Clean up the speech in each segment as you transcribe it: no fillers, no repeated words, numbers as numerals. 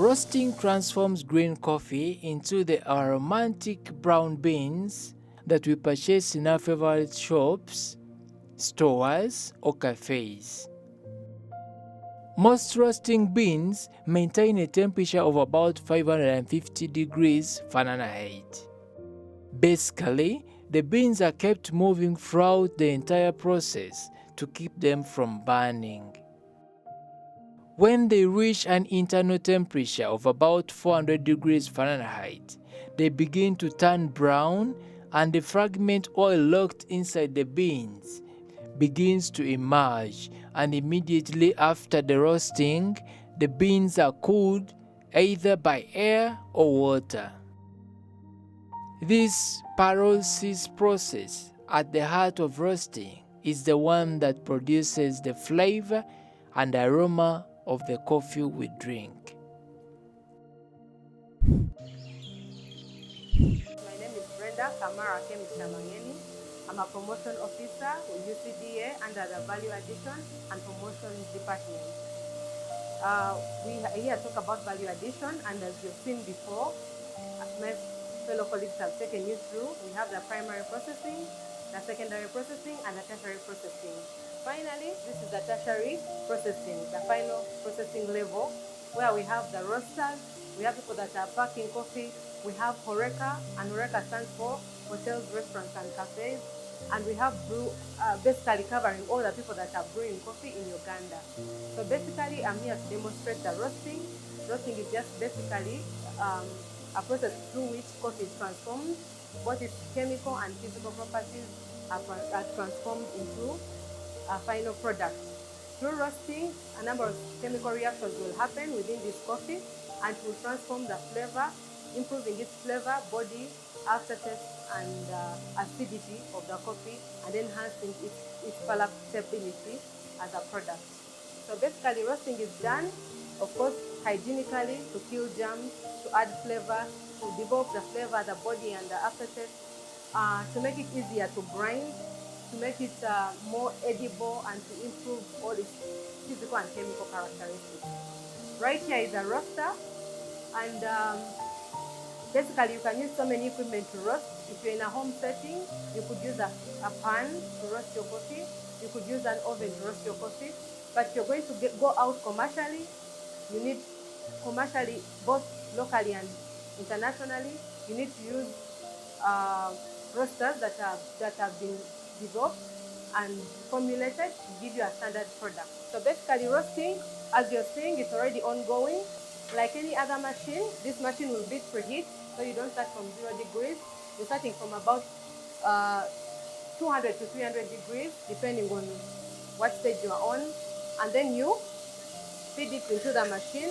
Roasting transforms green coffee into the aromatic brown beans that we purchase in our favorite shops, stores, or cafes. Most roasting beans maintain a temperature of about 550 degrees Fahrenheit. Basically, the beans are kept moving throughout the entire process to keep them from burning. When they reach an internal temperature of about 400 degrees Fahrenheit, they begin to turn brown and the fragment oil locked inside the beans begins to emerge, and immediately after the roasting, the beans are cooled either by air or water. This pyrolysis process at the heart of roasting is the one that produces the flavor and aroma of the coffee we drink. My name is Brenda Kamara Kemishamangeni. I'm a promotion officer with UCDA under the Value Addition and Promotion Department. We here talk about value addition, and as you've seen before, as my fellow colleagues have taken you through, we have the primary processing, the secondary processing, and the tertiary processing. Finally, this is the tertiary processing, the final processing level, where we have the roasters, we have people that are packing coffee, we have HORECA, and HORECA stands for hotels, restaurants, and cafes, and we have basically covering all the people that are brewing coffee in Uganda. So basically, I'm here to demonstrate the roasting. Roasting is just basically a process through which coffee is transformed. Both its chemical and physical properties are transformed into a final product. Through roasting, a number of chemical reactions will happen within this coffee and will transform the flavor, improving its flavor, body, aftertaste, and acidity of the coffee, and enhancing its palatability as a product. So basically, roasting is done, of course, hygienically, to kill germs, to add flavor, to develop the flavor, the body, and the aftertaste, to make it easier to grind, to make it more edible, and to improve all its physical and chemical characteristics. Right here is a roaster, and basically you can use so many equipment to roast. If you're in a home setting, you could use a pan to roast your coffee. You could use an oven to roast your coffee. But if you're going to go out commercially, you need commercially, both locally and internationally, you need to use roasters that have been developed and formulated to give you a standard product. So basically roasting, as you're seeing, it's already ongoing. Like any other machine, this machine will be preheat, so you don't start from 0 degrees. You're starting from about 200 to 300 degrees, depending on what stage you are on. And then you feed it into the machine.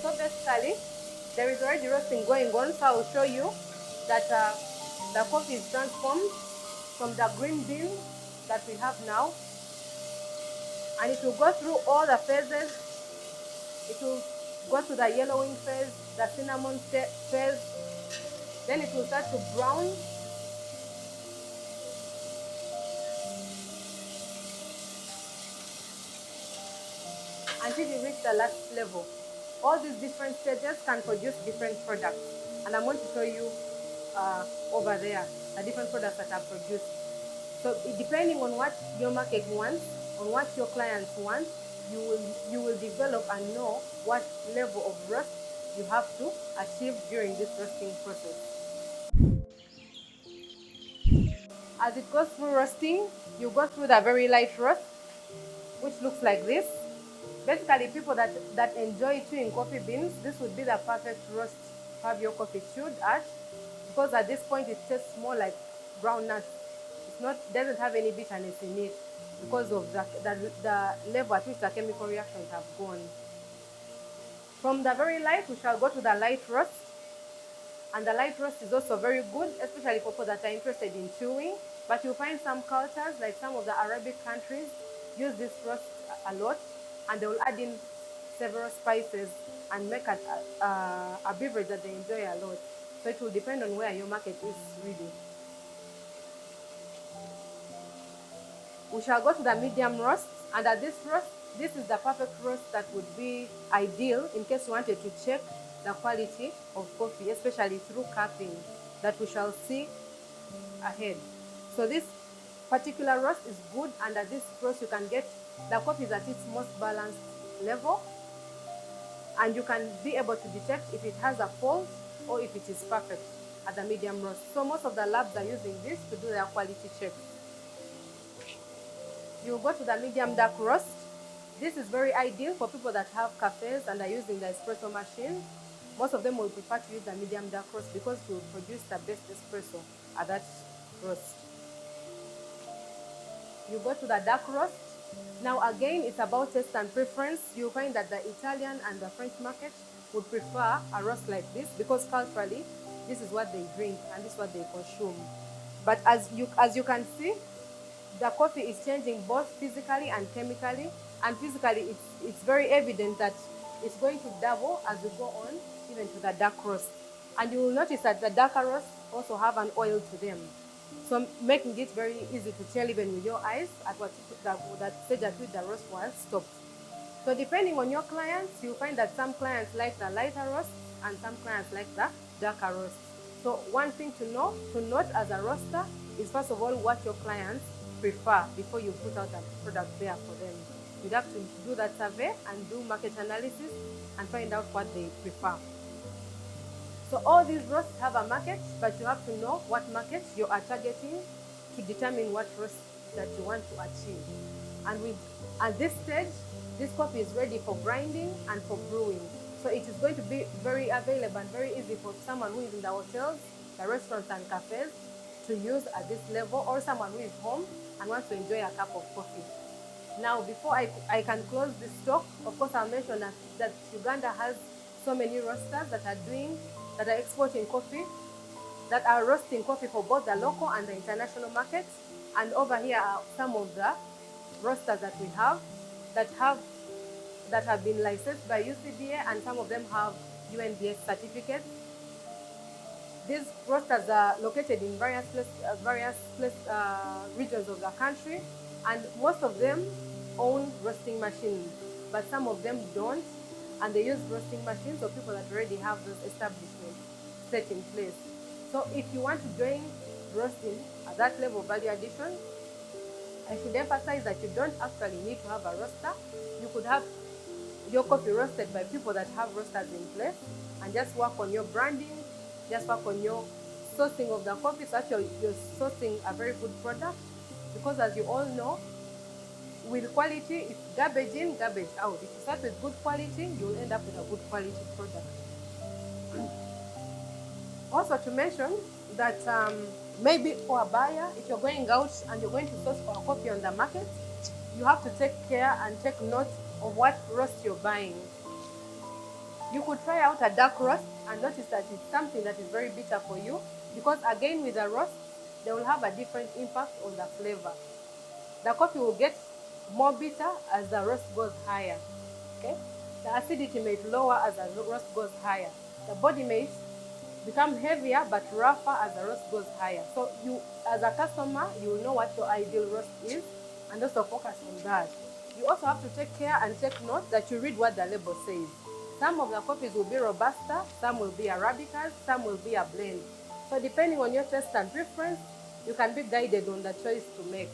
So basically, there is already roasting going on, so I will show you that the coffee is transformed from the green bean that we have now, and it will go through all the phases. It will go to the yellowing phase, the cinnamon phase, then it will start to brown, until you reach the last level. All these different stages can produce different products, and I'm going to show you over there the different products that are produced. So depending on what your market wants, on what your clients want, you will develop and know what level of roast you have to achieve during this roasting process. As it goes through roasting, you go through the very light roast, which looks like this. Basically, people that enjoy chewing coffee beans, this would be the perfect roast to have your coffee chewed at, because at this point it tastes more like brown nuts. Doesn't have any bitterness in it because of the level at which the chemical reactions have gone. From the very light, we shall go to the light roast. And the light roast is also very good, especially for people that are interested in chewing. But you'll find some cultures, like some of the Arabic countries, use this roast a lot, and they will add in several spices and make a beverage that they enjoy a lot. So it will depend on where your market is really. We shall go to the medium roast, and at this roast, this is the perfect roast that would be ideal in case you wanted to check the quality of coffee, especially through cupping, that we shall see ahead. So this particular roast is good, and at this roast you can get the coffee is at its most balanced level, and you can be able to detect if it has a fault or if it is perfect at the medium roast. So most of the labs are using this to do their quality check. You go to the medium dark roast. This is very ideal for people that have cafes and are using the espresso machine. Most of them will prefer to use the medium dark roast because it will produce the best espresso at that roast. You go to the dark roast. Now again, it's about taste and preference. You'll find that the Italian and the French market would prefer a roast like this because culturally, this is what they drink and this is what they consume. But as you can see, the coffee is changing both physically and chemically. And physically, it's very evident that it's going to double as we go on, even to the dark roast. And you will notice that the darker roasts also have an oil to them. So making it very easy to tell even with your eyes at what that stage at which the roast was stopped. So depending on your clients, you'll find that some clients like the lighter roast and some clients like the darker roast. So one thing to note as a roaster is first of all what your clients prefer before you put out the product there for them. You'd have to do that survey and do market analysis and find out what they prefer. So all these roasts have a market, but you have to know what market you are targeting to determine what roast that you want to achieve. And at this stage, this coffee is ready for grinding and for brewing. So it is going to be very available and very easy for someone who is in the hotels, the restaurants and cafes to use at this level, or someone who is home and wants to enjoy a cup of coffee. Now, before I can close this talk, of course, I'll mention that Uganda has so many roasters that are exporting coffee, that are roasting coffee for both the local and the international markets. And over here are some of the roasters that we have that have been licensed by UCDA, and some of them have UNDS certificates. These roasters are located in various regions of the country, and most of them own roasting machines, but some of them don't, and they use roasting machines for people that already have those establishments set in place. So if you want to join roasting at that level of value addition, I should emphasize that you don't actually need to have a roaster. You could have your coffee roasted by people that have roasters in place and just work on your branding, just work on your sourcing of the coffee so that you're sourcing a very good product. Because as you all know, with quality, it's garbage in, garbage out. If you start with good quality, you'll end up with a good quality product. Also to mention that maybe for a buyer, if you're going out and you're going to source for a coffee on the market, you have to take care and take note of what roast you're buying. You could try out a dark roast and notice that it's something that is very bitter for you, because again with a roast, they will have a different impact on the flavor. The coffee will get more bitter as the roast goes higher. Okay? The acidity may lower as the roast goes higher. The body may become heavier but rougher as the roast goes higher. So you, as a customer, you will know what your ideal roast is and also focus on that. You also have to take care and take note that you read what the label says. Some of the coffees will be Robusta, some will be Arabicas, some will be a blend. So depending on your taste and preference, you can be guided on the choice to make.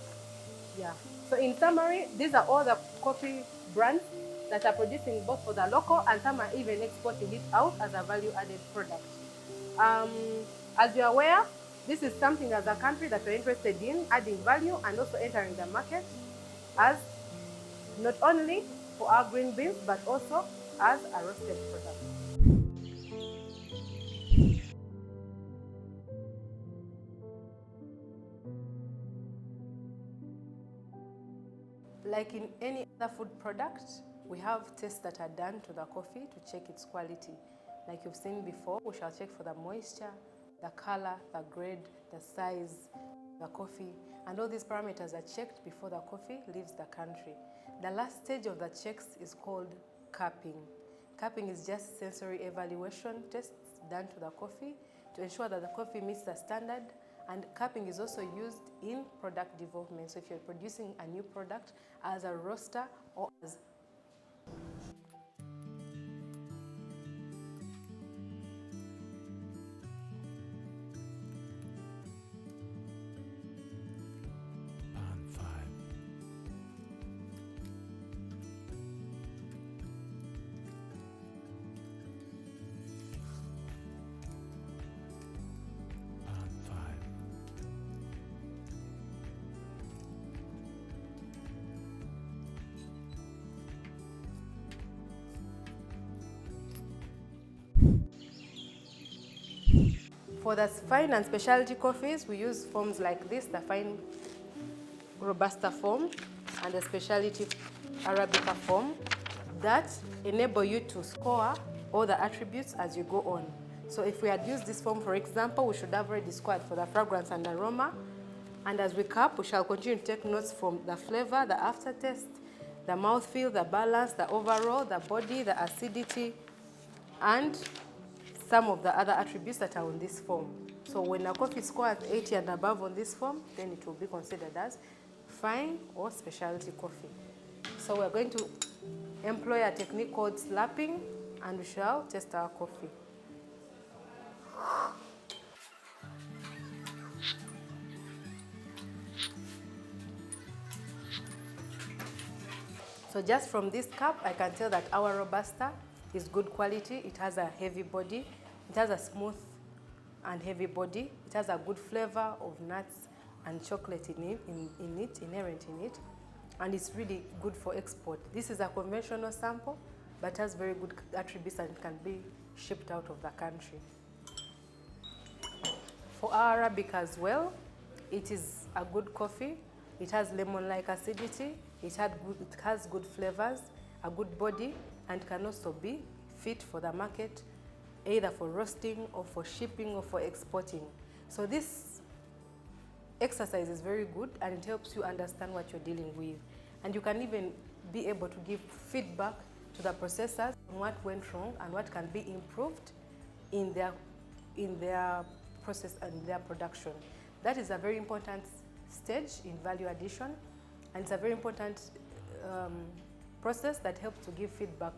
Yeah. So in summary, these are all the coffee brands that are producing both for the local, and some are even exporting it out as a value-added product. As you're aware, this is something as a country that we're interested in adding value and also entering the market as not only for our green beans, but also as a roasted product. Like in any other food product, we have tests that are done to the coffee to check its quality. Like you've seen before, we shall check for the moisture, the color, the grade, the size, the coffee, and all these parameters are checked before the coffee leaves the country. The last stage of the checks is called cupping. Cupping is just sensory evaluation tests done to the coffee to ensure that the coffee meets the standard. And cupping is also used in product development. So if you're producing a new product as a roaster or as for the fine and specialty coffees, we use forms like this, the fine Robusta form and the specialty Arabica form that enable you to score all the attributes as you go on. So if we had used this form, for example, we should have already scored for the fragrance and aroma. And as we cup, we shall continue to take notes from the flavor, the aftertaste, the mouthfeel, the balance, the overall, the body, the acidity, and some of the other attributes that are on this form. So when a coffee scores 80 and above on this form, then it will be considered as fine or specialty coffee. So we're going to employ a technique called slapping, and we shall test our coffee. So just from this cup, I can tell that our Robusta is good quality. It has a heavy body. It has a smooth and heavy body. It has a good flavor of nuts and chocolate inherent in it. And it's really good for export. This is a conventional sample, but has very good attributes and can be shipped out of the country. For our Arabica as well, it is a good coffee. It has lemon-like acidity. It has good flavors, a good body, and can also be fit for the market, either for roasting or for shipping or for exporting. So this exercise is very good, and it helps you understand what you're dealing with. And you can even be able to give feedback to the processors on what went wrong and what can be improved in their process and their production. That is a very important stage in value addition, and it's a very important process that helps to give feedback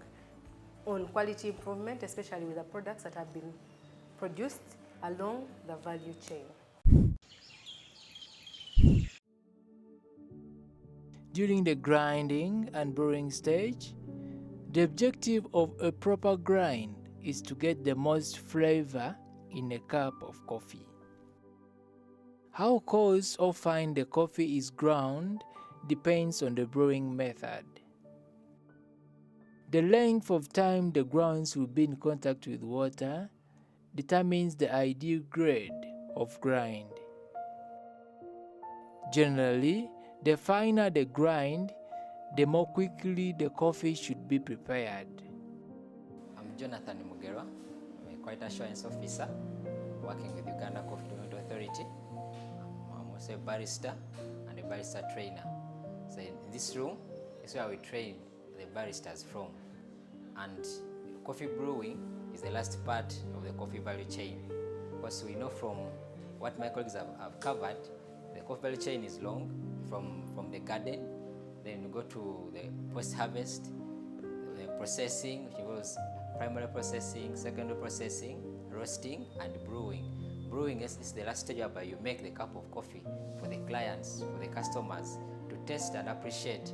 on quality improvement, especially with the products that have been produced along the value chain. During the grinding and brewing stage, the objective of a proper grind is to get the most flavor in a cup of coffee. How coarse or fine the coffee is ground depends on the brewing method. The length of time the grounds will be in contact with water determines the ideal grade of grind. Generally, the finer the grind, the more quickly the coffee should be prepared. I'm Jonathan Mugerwa. I'm a quality assurance officer working with Uganda Coffee Development Authority. I'm also a barista and a barista trainer. So in this room is where we train the baristas from. And coffee brewing is the last part of the coffee value chain. Because we know from what my colleagues have covered, the coffee value chain is long from the garden, then we go to the post-harvest, the processing, which involves primary processing, secondary processing, roasting, and brewing. Brewing is the last stage where you make the cup of coffee for the clients, for the customers, to taste and appreciate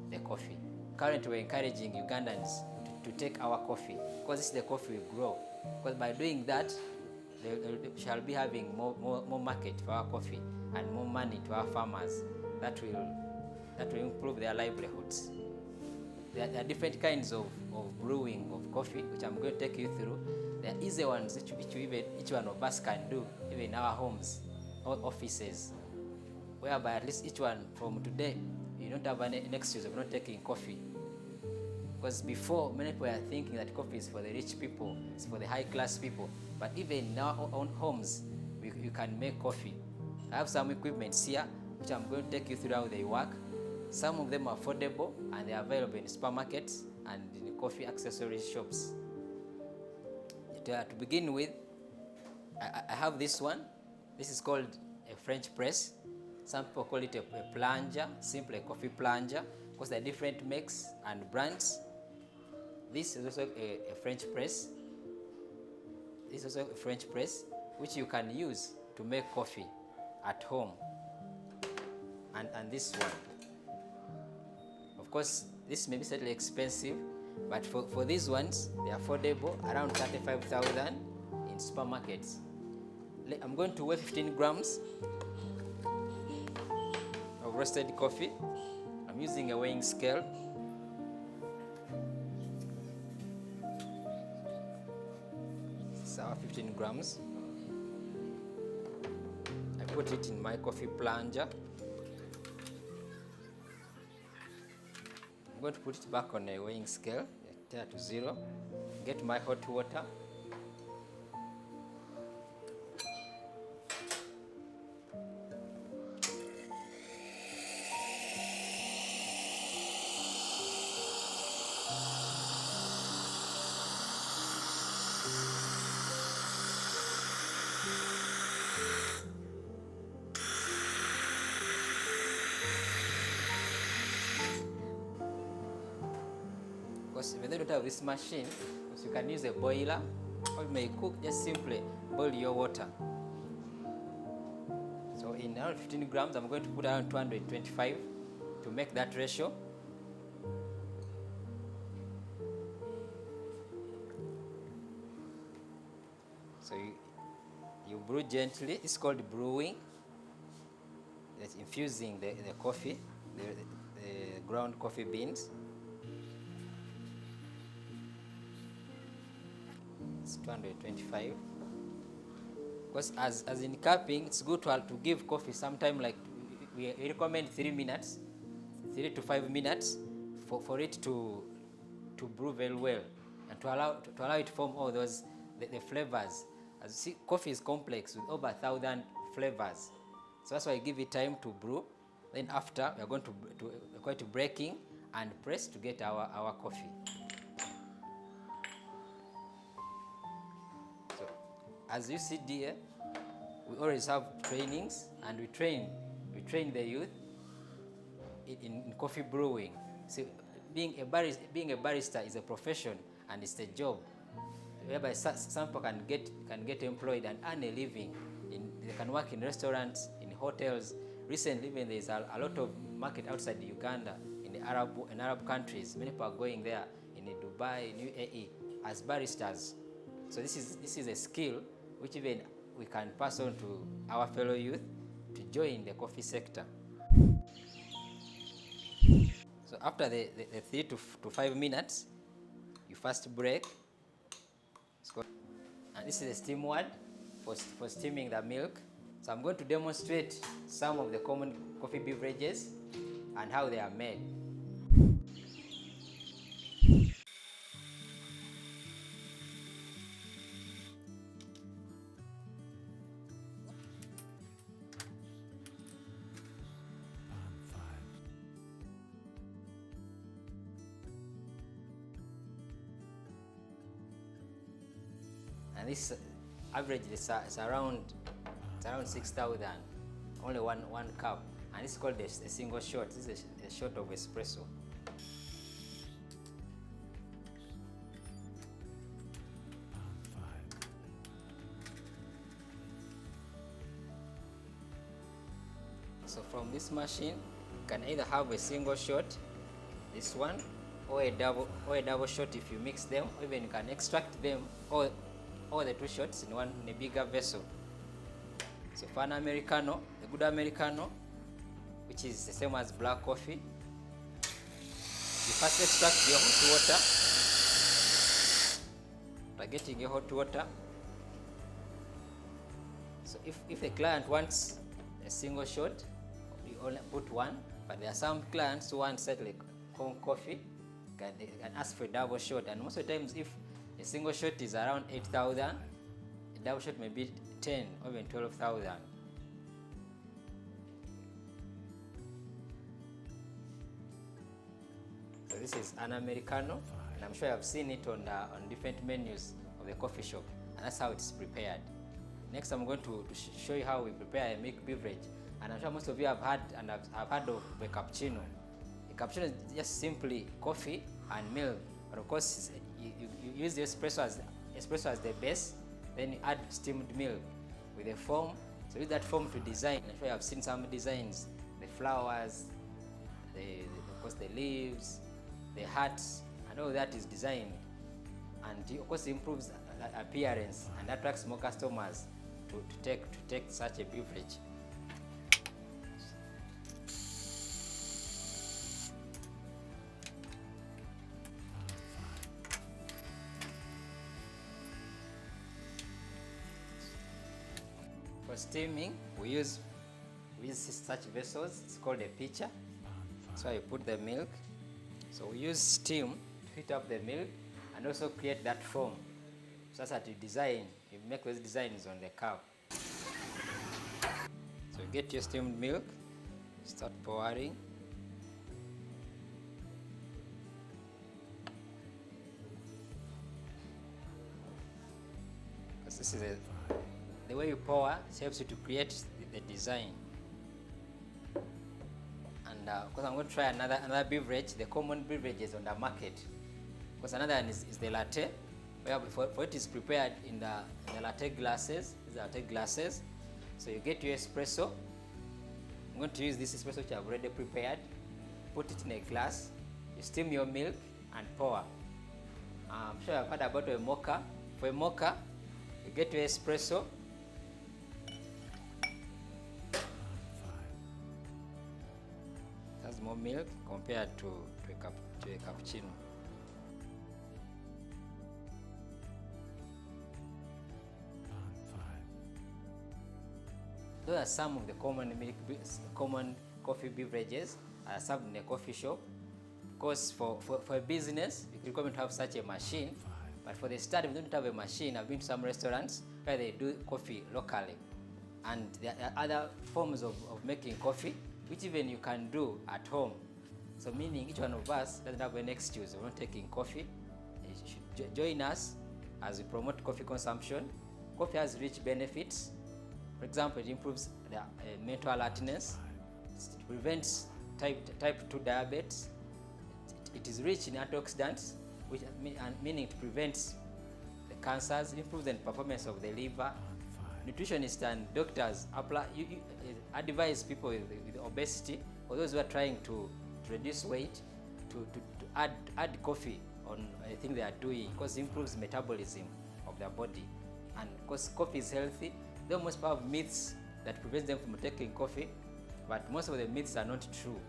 the coffee. Currently, we're encouraging Ugandans to take our coffee, because this is the coffee we grow. Because by doing that, they shall be having more market for our coffee and more money to our farmers. That will improve their livelihoods. There are different kinds of brewing of coffee, which I'm going to take you through. There are easy ones which each one of us can do, even in our homes or offices, whereby at least each one from today, you don't have an excuse of not taking coffee. Because before, many people are thinking that coffee is for the rich people, it's for the high-class people. But even in our own homes, you can make coffee. I have some equipment here, which I'm going to take you through how they work. Some of them are affordable, and they're available in supermarkets and in coffee accessory shops. To begin with, I have this one. This is called a French press. Some people call it a plunger, simply a coffee plunger, because there are different makes and brands. This is also a French press. This is also a French press, which you can use to make coffee at home. And this one. Of course, this may be slightly expensive, but for these ones, they're affordable, around 35,000 in supermarkets. I'm going to weigh 15 grams of roasted coffee. I'm using a weighing scale. This is our 15 grams. I put it in my coffee plunger. I'm going to put it back on a weighing scale, tear to 0, get my hot water. Because when you don't have this machine, you can use a boiler, or you may cook, just simply boil your water. So in around 15 grams, I'm going to put around 225 to make that ratio. So you brew gently. It's called brewing. That's infusing the coffee, the ground coffee beans. It's 225. Because as in cupping, it's good to give coffee sometime, like we recommend 3 minutes, 3 to 5 minutes for it to brew very well, and to allow it to form all those the flavors. As you see, coffee is complex with over 1,000 flavors. So that's why I give it time to brew. Then after, we're going to breaking and press to get our coffee. So as you see here, we always have trainings, and we train the youth in coffee brewing. So being a barista is a profession, and it's a job whereby some people can get employed and earn a living. They can work in restaurants, in hotels. Recently, even there is a lot of market outside Uganda, in Arab countries. Many people are going there, in Dubai, in UAE, as baristas. So this is a skill which even we can pass on to our fellow youth to join the coffee sector. So after the 3 to 5 minutes, you first break. And this is the steam word for steaming the milk. So I'm going to demonstrate some of the common coffee beverages and how they are made. And this average is around 6,000, only one cup, and it's called a single shot. This is a shot of espresso. So from this machine, you can either have a single shot, this one, or a double shot if you mix them, or even you can extract them all the 2 shots in a bigger vessel. So for an Americano, a good Americano, which is the same as black coffee, you first extract your hot water. By getting your hot water, so if the client wants a single shot, you only put 1. But there are some clients who want like home coffee, they can ask for a double shot. And most of the times, if a single shot is around 8,000, a double shot may be 10 or even 12,000. So this is an Americano, and I'm sure you have seen it on different menus of the coffee shop, and that's how it's prepared. Next, I'm going to show you how we prepare a milk beverage, and I'm sure most of you have heard of the cappuccino. A cappuccino is just simply coffee and milk, but of course you use the espresso as the base, then you add steamed milk with a foam. So use that foam to design. I'm sure you have seen some designs, the flowers, of course the leaves, the hearts, and all that is designed, and of course it improves appearance and attracts more customers to take such a beverage. For steaming, we use such vessels. It's called a pitcher. So you put the milk. So we use steam to heat up the milk and also create that foam. So that's what you design. You make those designs on the cup. So you get your steamed milk, start pouring. Because this is the way you pour helps you to create the design. And of course I'm going to try another beverage, the common beverages on the market. Because another one is the latte, where for it is prepared in the latte glasses. These are latte glasses. So you get your espresso. I'm going to use this espresso which I've already prepared. Put it in a glass. You steam your milk and pour. I'm sure I've heard about a mocha. For a mocha, you get your espresso. That's more milk compared to a cappuccino. Those are some of the common coffee beverages served in a coffee shop. Of course, for a business, you recommend to have such a machine. But for the start, we don't have a machine. I've been to some restaurants where they do coffee locally. And there are other forms of making coffee, which even you can do at home. So meaning each one of us doesn't have an excuse of not taking coffee. You should join us as we promote coffee consumption. Coffee has rich benefits. For example, it improves the mental alertness. It prevents type 2 diabetes. It is rich in antioxidants, meaning it prevents the cancers. It improves the performance of the liver. Nutritionists and doctors advise people with obesity, or those who are trying to reduce weight, to add coffee on anything they are doing, because it improves metabolism of their body. And because coffee is healthy, though most people have myths that prevents them from taking coffee, but most of the myths are not true.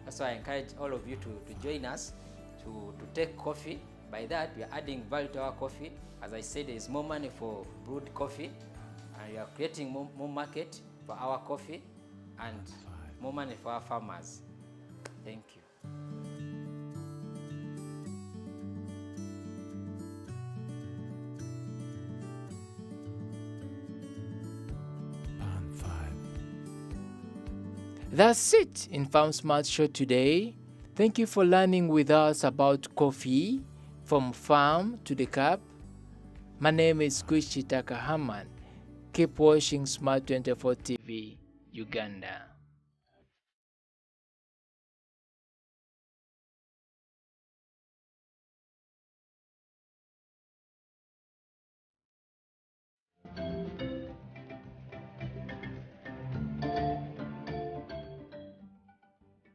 That's why I encourage all of you to join us to take coffee. By that, we are adding value to our coffee. As I said, there is more money for brewed coffee, and we are creating more market for our coffee and more money for our farmers. Thank you. That's it in Farm Smart Show today. Thank you for learning with us about coffee from farm to the cup. My name is Kuichi Takahaman. Keep watching Smart24 TV, Uganda.